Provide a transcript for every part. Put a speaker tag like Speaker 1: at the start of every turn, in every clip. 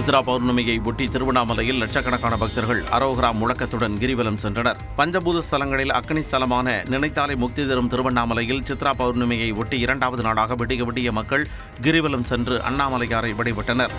Speaker 1: சித்ரா பௌர்ணமியை ஒட்டி திருவண்ணாமலையில் லட்சக்கணக்கான பக்தர்கள் அரோகரா முழக்கத்துடன் கிரிவலம் சென்றனர். பஞ்சபூத ஸ்தலங்களில் அக்னி ஸ்தலமான நினைத்தாலே முக்தி தரும் திருவண்ணாமலையில் சித்ரா பௌர்ணமியை ஒட்டி 2வது நாளாக விடிய விடிய மக்கள் கிரிவலம் சென்று அண்ணாமலையாரை வழிபட்டனர்.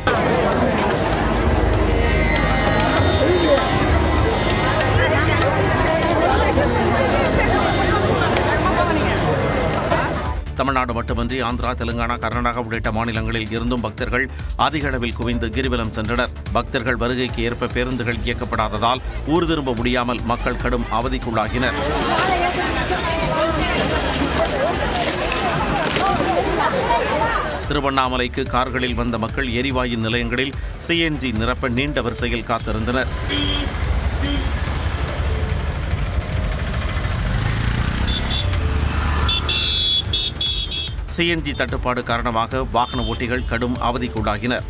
Speaker 1: தமிழ்நாடு மட்டுமின்றி ஆந்திரா, தெலுங்கானா, கர்நாடகா உள்ளிட்ட மாநிலங்களில் இருந்தும் பக்தர்கள் அதிக அளவில் குவிந்து கிரிவலம் சென்றனர். பக்தர்கள் வருகைக்கு ஏற்ப பேருந்துகள் இயக்கப்படாததால் ஊர் திரும்ப முடியாமல் மக்கள் கடும் அவதிக்குள்ளாகினர். திருவண்ணாமலைக்கு கார்களில் வந்த மக்கள் எரிவாயு நிலையங்களில் CNG நிரப்ப நீண்ட வரிசையில் காத்திருந்தனர். CNG தட்டுப்பாடு காரணமாக வாகன ஓட்டிகள் கடும் அவதிக்குள்ளாகினர்.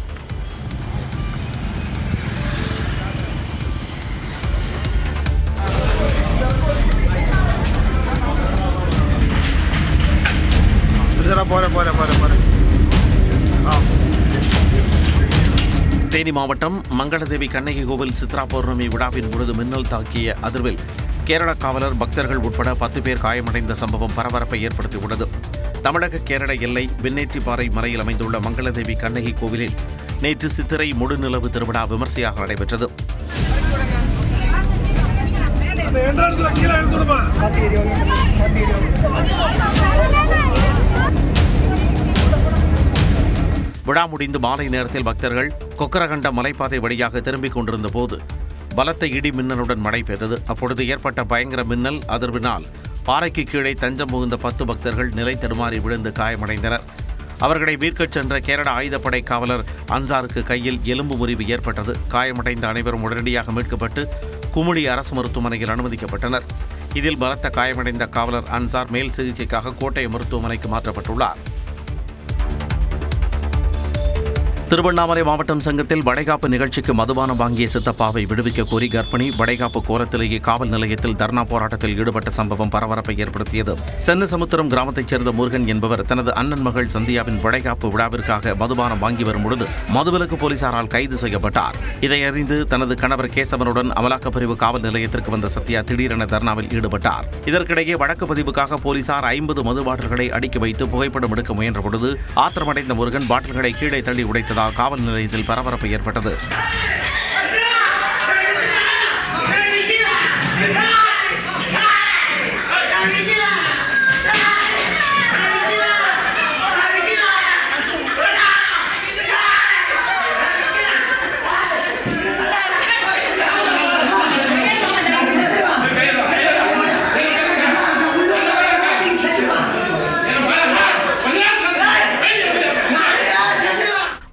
Speaker 1: தேனி மாவட்டம் மங்களதேவி கண்ணகி கோவில் சித்ரா பௌர்ணமி விழாவின் பொழுது மின்னல் தாக்கிய அதிர்வில் கேரள காவலர், பக்தர்கள் உட்பட 10 பேர் காயமடைந்த சம்பவம் பரபரப்பை ஏற்படுத்தியுள்ளது. தமிழக கேரள எல்லை வெண்ணேற்றிப்பாறை மலையில் அமைந்துள்ள மங்களதேவி கண்ணகி கோவிலில் நேற்று சித்திரை முழுநிலவு திருவிழா விமர்சையாக நடைபெற்றது. விழா முடிந்து மாலை நேரத்தில் பக்தர்கள் கொக்கரகண்ட மலைப்பாதை வழியாக திரும்பிக் கொண்டிருந்த போது பலத்த இடி மின்னலுடன் மழை பெய்தது. அப்பொழுது ஏற்பட்ட பயங்கர மின்னல் அதிர்வினால் பாறைக்கு கீழே தஞ்சம் புகுந்த 10 பக்தர்கள் நிலை தடுமாறி விழுந்து காயமடைந்தனர். அவர்களை மீட்கச் சென்ற கேரள ஆயுதப்படை காவலர் அன்சாருக்கு கையில் எலும்பு முறிவு ஏற்பட்டது. காயமடைந்த அனைவரும் உடனடியாக மீட்கப்பட்டு குமுளி அரசு மருத்துவமனையில் அனுமதிக்கப்பட்டனர். இதில் பலத்த காயமடைந்த காவலர் அன்சார் மேல் சிகிச்சைக்காக கோட்டை மருத்துவமனைக்கு மாற்றப்பட்டுள்ளார். திருவண்ணாமலை மாவட்டம் சங்கத்தில் வளைகாப்பு நிகழ்ச்சிக்கு மதுபானம் வாங்கிய சித்தப்பாவை விடுவிக்க கோரி கர்ப்பிணி வளைகாப்பு கோரத்திலேயே காவல் நிலையத்தில் தர்ணா போராட்டத்தில் ஈடுபட்ட சம்பவம் பரபரப்பை ஏற்படுத்தியது. சென்னசமுத்திரம் கிராமத்தைச் சேர்ந்த முருகன் என்பவர் தனது அண்ணன் மகள் சந்தியாவின் வளைகாப்பு விழாவிற்காக மதுபானம் வாங்கி வரும் பொழுது மதுவிலக்கு போலீசாரால் கைது செய்யப்பட்டார். இதை அறிந்து தனது கணவர் கேசவனுடன் அமலாக்கப்பிரிவு காவல் நிலையத்திற்கு வந்த சத்யா திடீரென தர்ணாவில் ஈடுபட்டார். இதற்கிடையே வழக்கு பதிவுக்காக போலீசார் 50 மது பாட்டில்களை அடுக்கி வைத்து புகைப்படம் எடுக்க முயன்ற பொழுது ஆத்திரமடைந்த முருகன் பாட்டில்களை கீழே தள்ளி உடைத்ததால் காவல் நிலையத்தில் பரபரப்பு ஏற்பட்டது.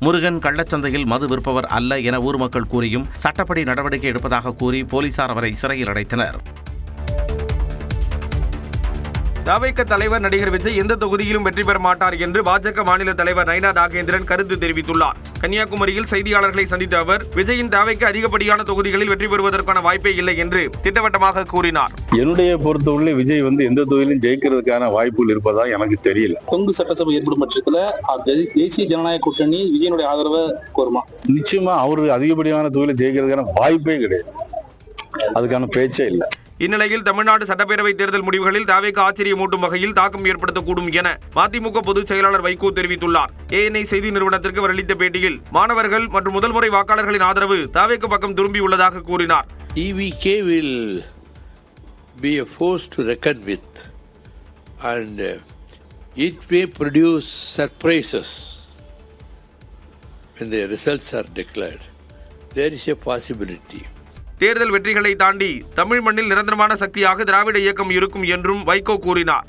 Speaker 1: முருகன் கள்ளச்சந்தையில் மது விற்பவர் அல்ல என ஊர் மக்கள் கூறியும் சட்டப்படி நடவடிக்கை எடுப்பதாக கூறி போலீசார் அவரை சிறையில் அடைத்தனர்.
Speaker 2: தவிக தலைவர் நடிகர் விஜய் எந்த தொகுதியிலும் வெற்றி பெற மாட்டார் என்று பாஜக மாநில தலைவர் நைனா நாகேந்திரன் கருத்து தெரிவித்துள்ளார். கன்னியாகுமரியில் செய்தியாளர்களை சந்தித்த அவர் விஜயின் தவிக அதிகப்படியான தொகுதிகளில் வெற்றி பெறுவதற்கான வாய்ப்பே இல்லை என்று திட்டவட்டமாக கூறினார்.
Speaker 3: என்னுடைய பொறுத்தவரை விஜய் எந்த தொகுதியிலும் ஜெயிக்கிறதுக்கான வாய்ப்புகள் இருப்பதா எனக்கு தெரியல.
Speaker 4: கொங்கு சட்டசபை ஏற்படும் பட்சத்தில் தேசிய ஜனநாயக கூட்டணி விஜயனுடைய ஆதரவை கோருமா?
Speaker 3: நிச்சயமா அவரு அதிகப்படியான தொகுதியில் ஜெயிக்கிறதுக்கான வாய்ப்பே கிடையாது. அதுக்கான பேச்சே இல்லை.
Speaker 2: இந்நிலையில் தமிழ்நாடு சட்டப்பேரவை தேர்தல் முடிவுகளில் தவிக ஆச்சரியமூட்டும் வகையில் தாக்கம் ஏற்படுத்தக்கூடும் என மதிமுக பொதுச் செயலாளர் வைகோ தெரிவித்துள்ளார். ANI செய்தி நிறுவனத்திற்கு அவர் அளித்த பேட்டியில் மாணவர்கள் மற்றும் முதல் முறை வாக்காளர்களின் ஆதரவு தவிக பக்கம் திரும்பியுள்ளதாக கூறினார்.
Speaker 5: EVK will be a force to reckon with and it may produce surprises when the results are declared. There is a possibility.
Speaker 2: தேர்தல் வெற்றிகளை தாண்டி தமிழ் மண்ணில் நிரந்தரமான சக்தியாக திராவிட இயக்கம் இருக்கும் என்றும் வைகோ கூறினார்.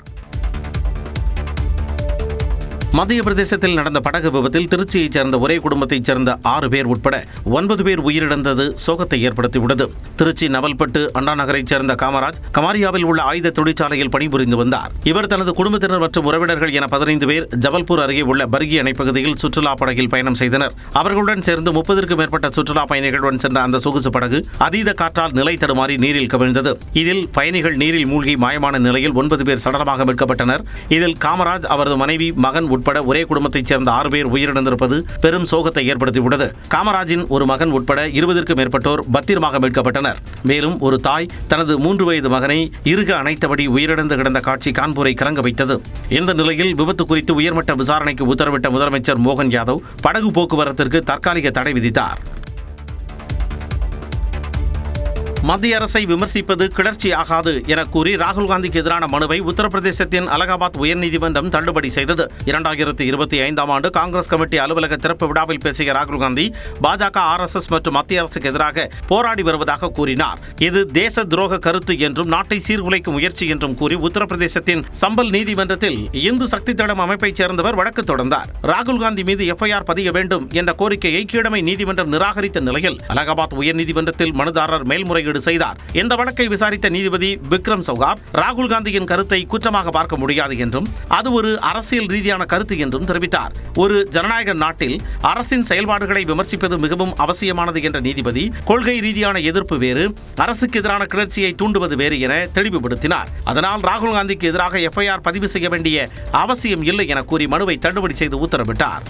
Speaker 1: மத்திய பிரதேசத்தில் நடந்த படகு விபத்தில் திருச்சியைச் சேர்ந்த ஒரே குடும்பத்தைச் சேர்ந்த 6 பேர் உட்பட 9 பேர் உயிரிழந்தது சோகத்தை ஏற்படுத்தியுள்ளது. திருச்சி நவல்பட்டு அண்ணா நகரைச் சேர்ந்த காமராஜ் கமாரியாவில் உள்ள ஆயுத தொழிற்சாலையில் பணிபுரிந்து வந்தார். இவர் தனது குடும்பத்தினர் மற்றும் உறவினர்கள் என 15 பேர் ஜபல்பூர் அருகே உள்ள பர்கி அணை பகுதியில் சுற்றுலா படகில் பயணம் செய்தனர். அவர்களுடன் சேர்ந்து 30க்கும் மேற்பட்ட சுற்றுலா பயணிகளுடன் சென்ற அந்த சொகுசு படகு அதீத காற்றால் நிலை தடுமாறி நீரில் கவிழ்ந்தது. இதில் பயணிகள் நீரில் மூழ்கி மாயமான நிலையில் 9 பேர் சடலமாக மீட்கப்பட்டனர். இதில் காமராஜ், அவரது மனைவி, மகன் உட்பட உட்பட ஒரே குடும்பத்தைச் சேர்ந்த 6 பேர் உயிரிழந்திருப்பது பெரும் சோகத்தை ஏற்படுத்தியுள்ளது. காமராஜின் ஒரு மகன் உட்பட 20க்கும் மேற்பட்டோர் பத்திரமாக மீட்கப்பட்டனர். மேலும் ஒரு தாய் தனது 3 வயது மகனை இறுக அணைத்தபடி உயிரிழந்து கிடந்த காட்சி கான்பூரை கலங்க வைத்தது. இந்த நிலையில் விபத்து குறித்து உயர்மட்ட விசாரணைக்கு உத்தரவிட்ட முதலமைச்சர் மோகன் யாதவ் படகு போக்குவரத்திற்கு தற்காலிக தடை விதித்தார். மத்திய அரசை விமர்சிப்பது கிளர்ச்சி ஆகாது என கூறி ராகுல் காந்திக்கு எதிரான மனுவை உத்தரப்பிரதேசத்தின் அலகாபாத் உயர்நீதிமன்றம் தள்ளுபடி செய்தது. 2025ஆம் ஆண்டு காங்கிரஸ் கமிட்டி அலுவலக திறப்பு விழாவில் பேசிய ராகுல் காந்தி பாஜக, RSS மற்றும் மத்திய அரசுக்கு எதிராக போராடி வருவதாக கூறினார். இது தேச துரோக கருத்து என்றும் நாட்டை சீர்குலைக்கும் முயற்சி என்றும் கூறி உத்தரப்பிரதேசத்தின் சம்பல் நீதிமன்றத்தில் இந்து சக்தி தளம் அமைப்பைச் சேர்ந்தவர் வழக்கு தொடர்ந்தார். ராகுல் காந்தி மீது FIR பதிய வேண்டும் என்ற கோரிக்கையை கீழமை நீதிமன்றம் நிராகரித்த நிலையில் அலகாபாத் உயர்நீதிமன்றத்தில் மனுதாரர் மேல்முறையீடு செய்தார். இந்த வழக்கை விசாரித்த நீதிபதி விக்ரம் சௌகார் ராகுல் காந்தியின் கருத்தை குற்றமாக பார்க்க முடியாது என்றும் அது ஒரு அரசியல் ரீதியான கருத்து என்றும் தெரிவித்தார். ஒரு ஜனநாயக நாட்டில் அரசின் செயல்பாடுகளை விமர்சிப்பது மிகவும் அவசியமானது என்ற நீதிபதி கொள்கை ரீதியான எதிர்ப்பு வேறு, அரசுக்கு எதிரான கிளர்ச்சியை தூண்டுவது வேறு என தெளிவுபடுத்தினார். அதனால் ராகுல் காந்திக்கு எதிராக FIR பதிவு செய்ய வேண்டிய அவசியம் இல்லை என கூறி மனுவை தள்ளுபடி செய்து உத்தரவிட்டார்.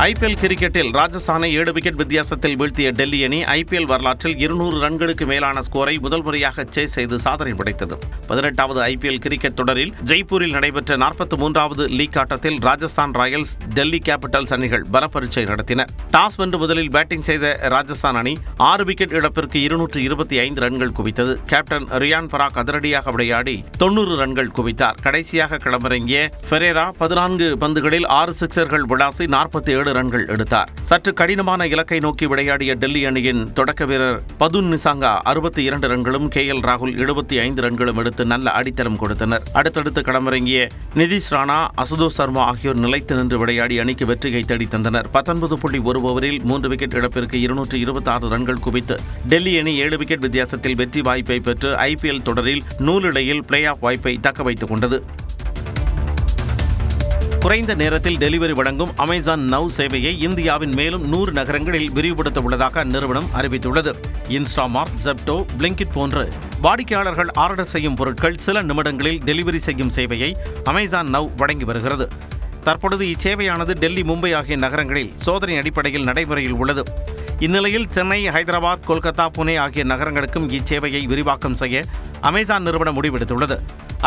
Speaker 1: IPL கிரிக்கெட்டில் ராஜஸ்தானை 7 விக்கெட் வித்தியாசத்தில் வீழ்த்திய டெல்லி அணி IPL வரலாற்றில் 200 ரன்களுக்கு மேலான ஸ்கோரை முதல் முறையாக சேஸ் செய்து சாதனை படைத்தது. 18வது IPL கிரிக்கெட் தொடரில் ஜெய்ப்பூரில் நடைபெற்ற 43வது லீக் ஆட்டத்தில் ராஜஸ்தான் ராயல்ஸ், டெல்லி கேபிட்டல்ஸ் அணிகள் பலப்பரீட்சை நடத்தின. டாஸ் வென்று முதலில் பேட்டிங் செய்த ராஜஸ்தான் அணி 6 விக்கெட் இழப்பிற்கு 225 ரன்கள் குவித்தது. கேப்டன் ரியான் பராக் அதிரடியாக விளையாடி 90 ரன்கள் குவித்தார். கடைசியாக களமிறங்கிய ஃபெரேரா 14 பந்துகளில் 6 சிக்சர்கள் விளாசி 47 ரன்கள் எடுத்தார். சற்று கடினமான இலக்கை நோக்கி விளையாடிய டெல்லி அணியின் தொடக்க வீரர் பதுன் நிசாங்கா 62 ரன்களும், KL ராகுல் 75 ரன்களும் எடுத்து நல்ல அடித்தளம் கொடுத்தனர். அடுத்தடுத்து களமிறங்கிய நிதிஷ் ராணா, அசுதோஷ் சர்மா ஆகியோர் நிலைத்து நின்று விளையாடி அணிக்கு வெற்றியை தேடித் தந்தனர். 19.1 ஓவரில் 3 விக்கெட் இழப்பிற்கு 226 ரன்கள் குவித்து டெல்லி அணி 7 விக்கெட் வித்தியாசத்தில் வெற்றி வாய்ப்பை பெற்று IPL தொடரில் நூலிழையில் பிளே ஆஃப் வாய்ப்பை தக்க வைத்துக் கொண்டது. குறைந்த நேரத்தில் டெலிவரி வழங்கும் அமேசான் நவ் சேவையை இந்தியாவின் மேலும் 100 நகரங்களில் விரிவுபடுத்த உள்ளதாக அந்நிறுவனம் அறிவித்துள்ளது. இன்ஸ்டாமார்ட், ஜெப்டோ, பிளிங்கிட் போன்ற வாடிக்கையாளர்கள் ஆர்டர் செய்யும் பொருட்கள் சில நிமிடங்களில் டெலிவரி செய்யும் சேவையை அமேசான் நவ் வழங்கி வருகிறது. தற்பொழுது இச்சேவையானது டெல்லி, மும்பை ஆகிய நகரங்களில் சோதனை அடிப்படையில் நடைமுறையில் உள்ளது. இந்நிலையில் சென்னை, ஹைதராபாத், கொல்கத்தா, புனே ஆகிய நகரங்களுக்கும் இச்சேவையை விரிவாக்கம் செய்ய அமேசான் நிறுவனம் முடிவெடுத்துள்ளது.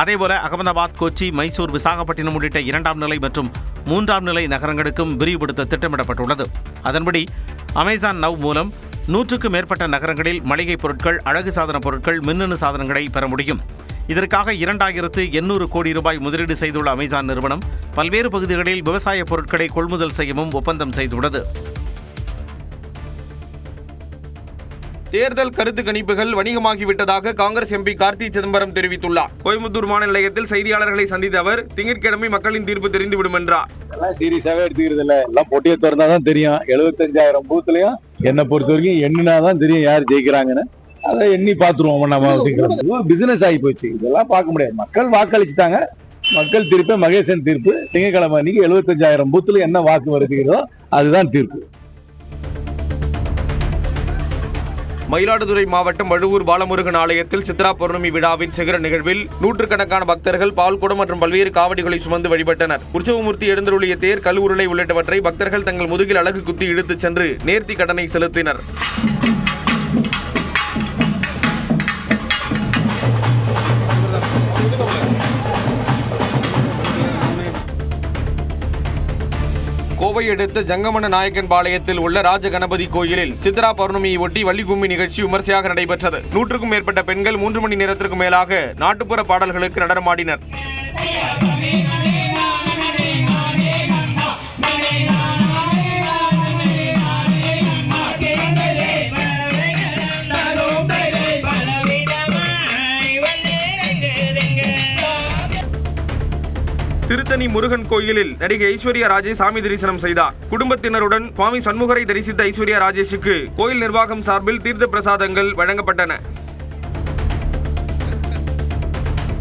Speaker 1: அதேபோல அகமதாபாத், கொச்சி, மைசூர், விசாகப்பட்டினம் உள்ளிட்ட 2ஆம் நிலை மற்றும் 3ஆம் நிலை நகரங்களுக்கும் விரிவுபடுத்த திட்டமிடப்பட்டுள்ளது. அதன்படி அமேசான் நவ் மூலம் 100க்கும் மேற்பட்ட நகரங்களில் மளிகை பொருட்கள், அழகு சாதன பொருட்கள், மின்னணு சாதனங்களை பெற முடியும். இதற்காக 2800 கோடி ரூபாய் முதலீடு செய்துள்ள அமேசான் நிறுவனம் பல்வேறு பகுதிகளில் விவசாய பொருட்களை கொள்முதல் செய்யவும் ஒப்பந்தம் செய்துள்ளது.
Speaker 2: தேர்தல் கருத்து கணிப்புகள் வணிகமாகிவிட்டதாக காங்கிரஸ் MP கார்த்தி சிதம்பரம் தெரிவித்துள்ளார். கோயம்புத்தூர் வானொலி நிலையத்தில் செய்தியாளர்களை சந்தித்த அவர் திங்கட்கிழமை மக்களின் தீர்ப்பு தெரிந்துவிடும் என்றார்.
Speaker 3: எல்லாம் சீரியஸாவே எடுத்துக்கிறது இல்ல, எல்லாம் பொட்டியை திறந்தாதான் தெரியும். 75,000 பூத்துலயும் என்னை பொறுத்த வரைக்கும் எண்ணினாதான் தெரியும் யார் ஜெயிக்கிறாங்கன்னு. அதை எண்ணி பாத்துருவோம். நம்ம பிசினஸ் ஆகி போச்சு, இதெல்லாம் பார்க்க முடியாது. மக்கள் வாக்களிச்சுட்டாங்க. மக்கள் தீர்ப்பு மகேசன் தீர்ப்பு. திங்கட்கிழமை அன்னைக்கு 75,000 பூத்துல என்ன வாக்கு வருகிறதோ அதுதான் தீர்ப்பு.
Speaker 2: மயிலாடுதுறை மாவட்டம் வழுவூர் பாலமுருகன் ஆலயத்தில் சித்ரா பௌர்ணமி விழாவின் சிகர நிகழ்வில் நூற்றுக்கணக்கான பக்தர்கள் பால்குடம் மற்றும் பல்வேறு காவடிகளை சுமந்து வழிபட்டனர். உற்சவமூர்த்தி எழுந்தருளிய தேர், கல் உருளை உள்ளிட்டவற்றை பக்தர்கள் தங்கள் முதுகில் அலகு குத்தி இழுத்துச் சென்று நேர்த்தி கடனை செலுத்தினர். கோவை அடுத்த ஜங்கமன நாயக்கன் பாளையத்தில் உள்ள ராஜகணபதி கோயிலில் சித்ரா பௌர்ணமியை ஒட்டி வள்ளிகும்மி நிகழ்ச்சி விமர்சையாக நடைபெற்றது. 100க்கும் மேற்பட்ட பெண்கள் 3 மணி நேரத்திற்கும் மேலாக நாட்டுப்புற பாடல்களுக்கு நடனமாடினர். திருத்தணி முருகன் கோயிலில் நடிகை ஐஸ்வர்யா ராஜேஷ் சாமி தரிசனம் செய்தார். குடும்பத்தினருடன் சுவாமி சண்முகரை தரிசித்த ஐஸ்வர்யா ராஜேஷுக்கு கோயில் நிர்வாகம் சார்பில் தீர்த்த பிரசாதங்கள் வழங்கப்பட்டன.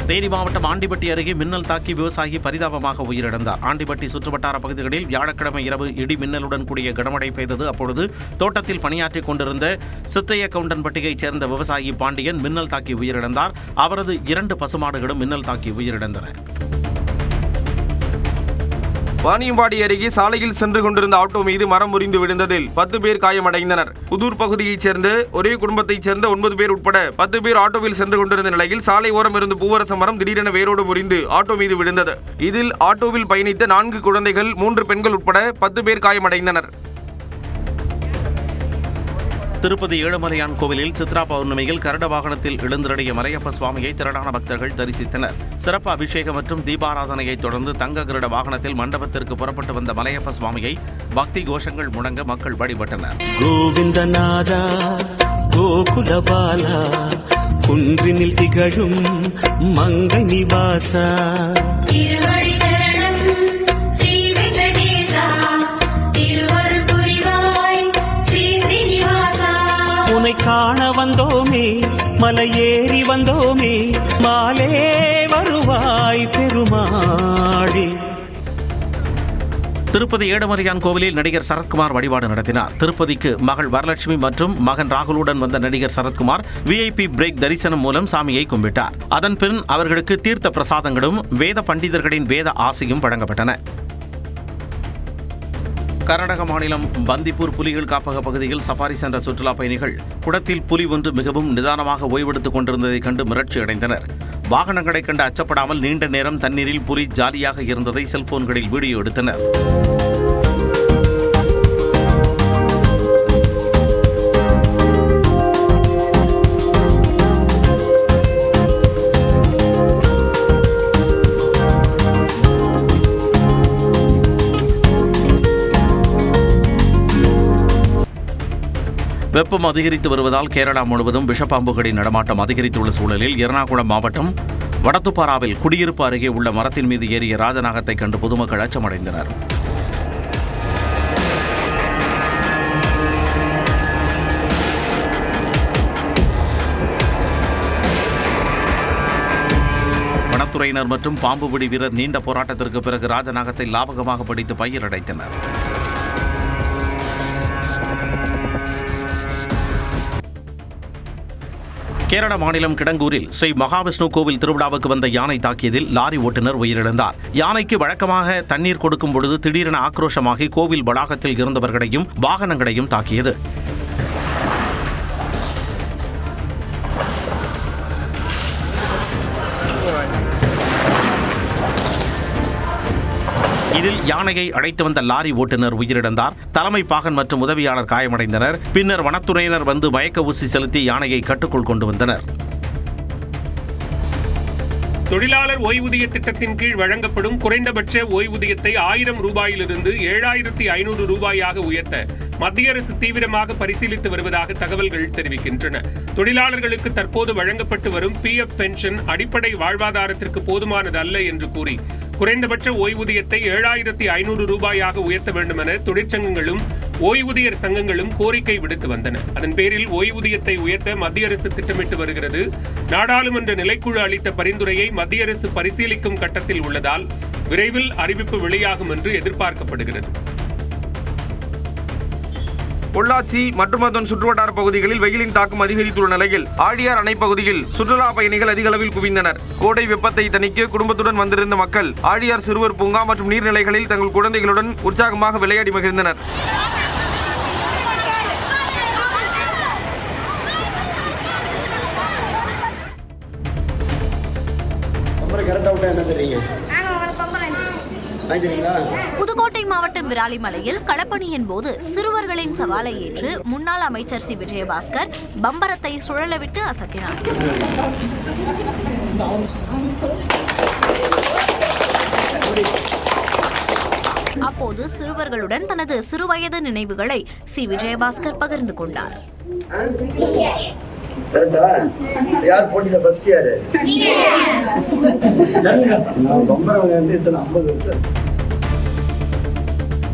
Speaker 1: தேனி மாவட்டம் ஆண்டிப்பட்டி அருகே மின்னல் தாக்கி விவசாயி பரிதாபமாக உயிரிழந்தார். ஆண்டிப்பட்டி சுற்றுவட்டார பகுதிகளில் வியாழக்கிழமை இரவு இடி மின்னலுடன் கூடிய கனமழை பெய்தது. அப்பொழுது தோட்டத்தில் பணியாற்றிக் கொண்டிருந்த சித்தைய கவுண்டன்பட்டியைச் சேர்ந்த விவசாயி பாண்டியன் மின்னல் தாக்கி உயிரிழந்தார். அவரது 2 பசுமாடுகளும் மின்னல் தாக்கி உயிரிழந்தன.
Speaker 2: வாணியம்பாடி அருகே சாலையில் சென்று கொண்டிருந்த ஆட்டோ மீது மரம் முறிந்து விழுந்ததில் 10 பேர் காயமடைந்தனர். புதூர் பகுதியைச் சேர்ந்த ஒரே குடும்பத்தைச் சேர்ந்த 9 பேர் உட்பட 10 பேர் ஆட்டோவில் சென்று கொண்டிருந்த நிலையில் சாலை ஓரம் இருந்து பூவரச மரம் திடீரென வேரோடு முறிந்து ஆட்டோ மீது விழுந்தது. இதில் ஆட்டோவில் பயணித்த 4 குழந்தைகள் 3 பெண்கள் உட்பட 10 பேர் காயமடைந்தனர்.
Speaker 1: திருப்பதி ஏழுமலையான் கோவிலில் சித்ரா பௌர்ணமியில் கருட வாகனத்தில் எழுந்தருளிய மலையப்ப சுவாமியை திரளான பக்தர்கள் தரிசித்தனர். சிறப்பு அபிஷேகம் மற்றும் தீபாராதனையை தொடர்ந்து தங்க கருட வாகனத்தில் மண்டபத்திற்கு புறப்பட்டு வந்த மலையப்ப சுவாமியை பக்தி கோஷங்கள் முழங்க மக்கள் வழிபட்டனர்.
Speaker 6: கோவிந்தநாதா கோகுலபாலா குன்றினில் திகழும் மங்கை நிவாசா உன்னை காண வந்தோமே மலையேறி வந்தோமே மாலே வருவாய் பெருமாளே.
Speaker 1: திருப்பதி ஏழுமலையான் கோவிலில் நடிகர் சரத்குமார் வழிபாடு நடத்தினார். திருப்பதிக்கு மகள் வரலட்சுமி மற்றும் மகன் ராகுலுடன் வந்த நடிகர் சரத்குமார் VIP பிரேக் தரிசனம் மூலம் சாமியை கும்பிட்டார். அதன்பின் அவர்களுக்கு தீர்த்த பிரசாதங்களும் வேத பண்டிதர்களின் வேத ஆசையும் வழங்கப்பட்டன. கர்நாடக மாநிலம் பந்திப்பூர் புலிகள் காப்பக பகுதியில் சஃபாரி சென்ற சுற்றுலா பயணிகள் குடத்தில் புலி ஒன்று மிகவும் நிதானமாக ஓய்வெடுத்துக் கொண்டிருந்ததைக் கண்டு மிரட்சி அடைந்தனர். வாகனங்களை கண்டு அச்சப்படாமல் நீண்ட நேரம் தண்ணீரில் புலி ஜாலியாக இருந்ததை செல்போன்களில் வீடியோ எடுத்தனர். வெப்பம் அதிகரித்து வருவதால் கேரளா முழுவதும் விஷப்பாம்புகளின் நடமாட்டம் அதிகரித்துள்ள சூழலில் எர்ணாகுளம் மாவட்டம் வடத்துப்பாராவில் குடியிருப்பு அருகே உள்ள மரத்தின் மீது ஏறிய ராஜநாகத்தை கண்டு பொதுமக்கள் அச்சமடைந்தனர். வனத்துறையினர் மற்றும் பாம்புபிடி வீரர் நீண்ட போராட்டத்திற்கு பிறகு ராஜநாகத்தை லாபகமாக பிடித்து பையில் அடைத்தனர். கேரள மாநிலம் கிடங்கூரில் ஸ்ரீ மகாவிஷ்ணு கோவில் திருவிழாவுக்கு வந்த யானை தாக்கியதில் லாரி ஓட்டுநர் உயிரிழந்தார். யானைக்கு வழக்கமாக தண்ணீர் கொடுக்கும் பொழுது திடீரென ஆக்ரோஷமாகி கோவில் வளாகத்தில் இருந்தவர்களையும் வாகனங்களையும் தாக்கியது. இதில் யானையை அழைத்து வந்த லாரி ஓட்டுநர் உயிரிழந்தார். தலைமை பாகன் மற்றும் உதவியாளர் காயமடைந்தனர். பின்னர் வனத்துறையினர் வந்து மயக்க ஊசி செலுத்தி யானையை கட்டுக்குள் கொண்டு வந்தனர்.
Speaker 7: தொழிலாளர் ஓய்வூதிய திட்டத்தின் கீழ் வழங்கப்படும் குறைந்தபட்ச ஓய்வூதியத்தை 1000 ரூபாயிலிருந்து 7500 ரூபாயாக உயர்த்த மத்திய அரசு தீவிரமாக பரிசீலித்து வருவதாக தகவல்கள் தெரிவிக்கின்றன. தொழிலாளர்களுக்கு தற்போது வழங்கப்பட்டு வரும் PF பென்ஷன் அடிப்படை வாழ்வாதாரத்திற்கு போதுமானதல்ல என்று கூறி குறைந்தபட்ச ஓய்வூதியத்தை 7500 ரூபாயாக உயர்த்த வேண்டும் என தொழிற்சங்கங்களும் ஓய்வூதியர் சங்கங்களும் கோரிக்கை விடுத்து வந்தன. அதன் பேரில் ஓய்வூதியத்தை உயர்த்த மத்திய அரசு திட்டமிட்டு வருகிறது. நாடாளுமன்ற நிலைக்குழு அளித்த பரிந்துரையை மத்திய அரசு பரிசீலிக்கும் கட்டத்தில் உள்ளதால் விரைவில் அறிவிப்பு வெளியாகும் என்று எதிர்பார்க்கப்படுகிறது.
Speaker 2: பொள்ளாச்சி மற்றும் அதன் சுற்றுவட்டார பகுதிகளில் வெயிலின் தாக்கம் அதிகரித்துள்ள நிலையில் ஆழியார் அணை பகுதியில் சுற்றுலா பயணிகள் அதிக அளவில் குவிந்தனர். கோடை வெப்பத்தை தணிக்க குடும்பத்துடன் வந்திருந்த மக்கள் ஆழியார் சிறுவர் பூங்கா மற்றும் நீர்நிலைகளில் தங்கள் குழந்தைகளுடன் உற்சாகமாக விளையாடி மகிழ்ந்தனர்.
Speaker 8: புதுக்கோட்டை மாவட்டம் விராலிமலையில் களப்பணியின் போது சிறுவர்களின் சவாலை ஏற்று முன்னாள் அமைச்சர் சி விஜயபாஸ்கர் பம்பரத்தை சுழலவிட்டு அசத்தினார். அப்போது சிறுவர்களுடன் தனது சிறுவயது நினைவுகளை சி விஜயபாஸ்கர் பகிர்ந்து கொண்டார்.
Speaker 9: யார் போட்டியில ஃபர்ஸ்ட் யாரு? நான் பம்பரம் வந்து இத்தனை 50 வருஷம்.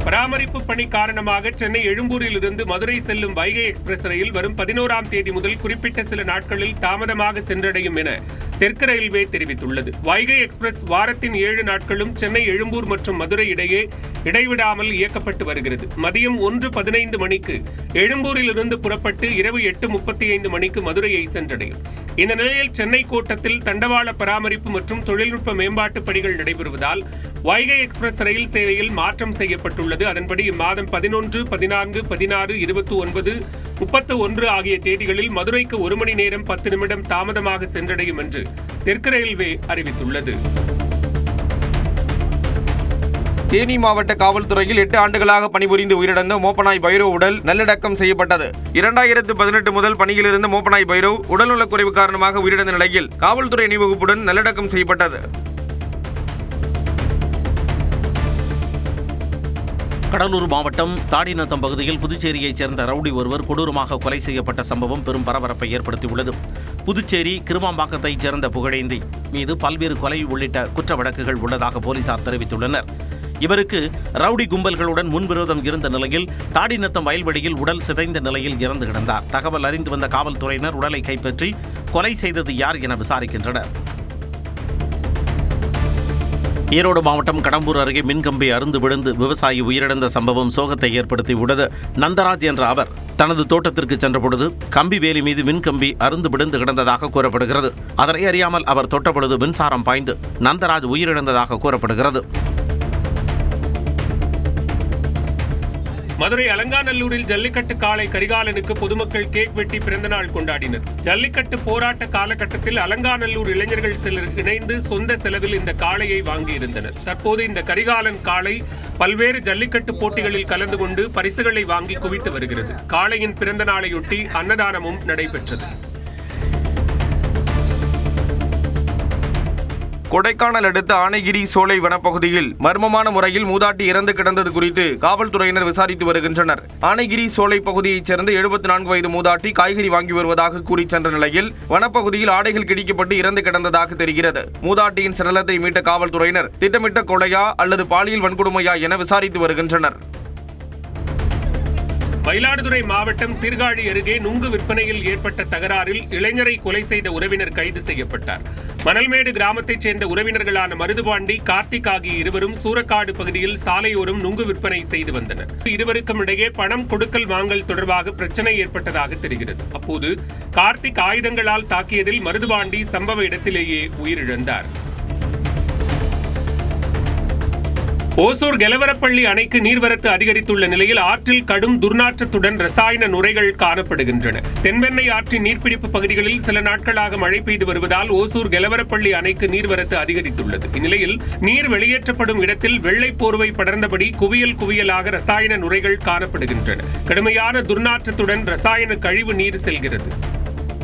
Speaker 7: பராமரிப்பு பணி காரணமாக சென்னை எழும்பூரில் இருந்து மதுரை செல்லும் வைகை எக்ஸ்பிரஸ் ரயில் வரும் 11ஆம் தேதி முதல் குறிப்பிட்ட சில நாட்களில் தாமதமாக சென்றடையும் என தெற்கு ரயில்வே தெரிவித்துள்ளது. வைகை எக்ஸ்பிரஸ் வாரத்தின் 7 நாட்களும் சென்னை எழும்பூர் மற்றும் மதுரை இடையே இடைவிடாமல் இயக்கப்பட்டு வருகிறது. மதியம் 1:15 மணிக்கு எழும்பூரிலிருந்து புறப்பட்டு இரவு 8:35 மணிக்கு மதுரையை சென்றடையும். இந்த நிலையில் சென்னை கோட்டத்தில் தண்டவாள பராமரிப்பு மற்றும் தொழில்நுட்ப மேம்பாட்டு பணிகள் நடைபெறுவதால் வைகை எக்ஸ்பிரஸ் ரயில் சேவையில் மாற்றம் செய்யப்பட்டுள்ளது. அதன்படி இம்மாதம் 11, 14, 16, 29, 31 ஆகிய தேதிகளில் மதுரைக்கு 1 மணி நேரம் 10 நிமிடம் தாமதமாக சென்றடையும் என்று தெற்கு ரயில்வே அறிவித்துள்ளது.
Speaker 2: தேனி மாவட்ட காவல்துறையில் 8 ஆண்டுகளாக பணிபுரிந்து உயிரிழந்த மோப்பனாய் பைரவ் உடல் நல்லடக்கம் செய்யப்பட்டது. 2018 முதல் பணியில் இருந்த மோப்பனாய் பைரவ் உடல்நலக்குறைவு காரணமாக உயிரிழந்த நிலையில் காவல்துறை அணிவகுப்புடன் நல்லடக்கம் செய்யப்பட்டது.
Speaker 1: கடலூர் மாவட்டம் தாடிநத்தம் பகுதியில் புதுச்சேரியைச் சேர்ந்த ரவுடி ஒருவர் கொடூரமாக கொலை செய்யப்பட்ட சம்பவம் பெரும் பரபரப்பை ஏற்படுத்தியுள்ளது. புதுச்சேரி கிருமாம்பாக்கத்தைச் சேர்ந்த புகழேந்தி மீது பல்வேறு கொலை உள்ளிட்ட குற்ற வழக்குகள் உள்ளதாக போலீசார் தெரிவித்துள்ளனர். இவருக்கு ரவுடி கும்பல்களுடன் முன்விரோதம் இருந்த நிலையில் தாடிநத்தம் வயல்வெளியில் உடல் சிதைந்த நிலையில் இறந்து கிடந்தார். தகவல் அறிந்து வந்த காவல்துறையினர் உடலை கைப்பற்றி கொலை செய்தது யார் என விசாரிக்கின்றனர். ஈரோடு மாவட்டம் கடம்பூர் அருகே மின்கம்பி அறுந்து விழுந்து விவசாயி உயிரிழந்த சம்பவம் சோகத்தை ஏற்படுத்தியுள்ளது. நந்தராஜ் என்ற அவர் தனது தோட்டத்திற்கு சென்றபொழுது கம்பி வேலி மீது மின்கம்பி அறுந்து விழுந்து கிடந்ததாக கூறப்படுகிறது. அதனை அறியாமல் அவர் தொட்டபொழுது மின்சாரம் பாய்ந்து நந்தராஜ் உயிரிழந்ததாக கூறப்படுகிறது.
Speaker 7: மதுரை அலங்காநல்லூரில் ஜல்லிக்கட்டு காளை கரிகாலனுக்கு பொதுமக்கள் கேக் வெட்டி பிறந்தநாள் கொண்டாடினர். ஜல்லிக்கட்டு போராட்ட காலகட்டத்தில் அலங்காநல்லூர் இளைஞர்கள் சிலர் இணைந்து சொந்த செலவில் இந்த காளையை வாங்கியிருந்தனர். தற்போது இந்த கரிகாலன் காளை பல்வேறு ஜல்லிக்கட்டு போட்டிகளில் கலந்து கொண்டு பரிசுகளை வாங்கி குவித்து வருகிறது. காளையின் பிறந்த நாளையொட்டி அன்னதானமும் நடைபெற்றது.
Speaker 2: கொடைக்கானல் அடுத்த ஆனைகிரி சோலை வனப்பகுதியில் மர்மமான முறையில் மூதாட்டி இறந்து கிடந்தது குறித்து காவல்துறையினர் விசாரித்து வருகின்றனர். ஆனைகிரி சோலை பகுதியைச் சேர்ந்த 74 வயது மூதாட்டி காய்கறி வாங்கி வருவதாக கூறி சென்ற நிலையில் வனப்பகுதியில் ஆடைகள் கிழிக்கப்பட்டு இறந்து கிடந்ததாக தெரிகிறது. மூதாட்டியின் சடலத்தை மீட்ட காவல்துறையினர் திட்டமிட்ட கொலையா அல்லது பாலியல் வன்கொடுமையா என விசாரித்து வருகின்றனர்.
Speaker 7: மயிலாடுதுறை மாவட்டம் சீர்காழி அருகே நுங்கு விற்பனையில் ஏற்பட்ட தகராறில் இளைஞரை கொலை செய்த உறவினர் கைது செய்யப்பட்டார். மணல்மேடு கிராமத்தைச் சேர்ந்த உறவினர்களான மருதுபாண்டி, கார்த்திக் ஆகிய இருவரும் சூரக்காடு பகுதியில் சாலையோரம் நுங்கு விற்பனை செய்து வந்தனர். இருவருக்கும் இடையே பணம் கொடுக்கல் வாங்கல் தொடர்பாக பிரச்சனை ஏற்பட்டதாக தெரிகிறது. அப்போது கார்த்திக் ஆயுதங்களால் தாக்கியதில் மருதுபாண்டி சம்பவ இடத்திலேயே உயிரிழந்தார். ஓசூர் கெலவரப்பள்ளி அணைக்கு நீர்வரத்து அதிகரித்துள்ள நிலையில் ஆற்றில் கடும் துர்நாற்றத்துடன் ரசாயன நுரைகள் காணப்படுகின்றன. தென்பெண்ணை ஆற்றின் நீர்பிடிப்பு பகுதிகளில் சில நாட்களாக மழை பெய்து வருவதால் ஓசூர் கெலவரப்பள்ளி அணைக்கு நீர்வரத்து அதிகரித்துள்ளது. இந்நிலையில் நீர் வெளியேற்றப்படும் இடத்தில் வெள்ளை போர்வை படர்ந்தபடி குவியல் குவியலாக ரசாயன நுரைகள் காணப்படுகின்றன. கடுமையான துர்நாற்றத்துடன் ரசாயன கழிவு நீர் செல்கிறது.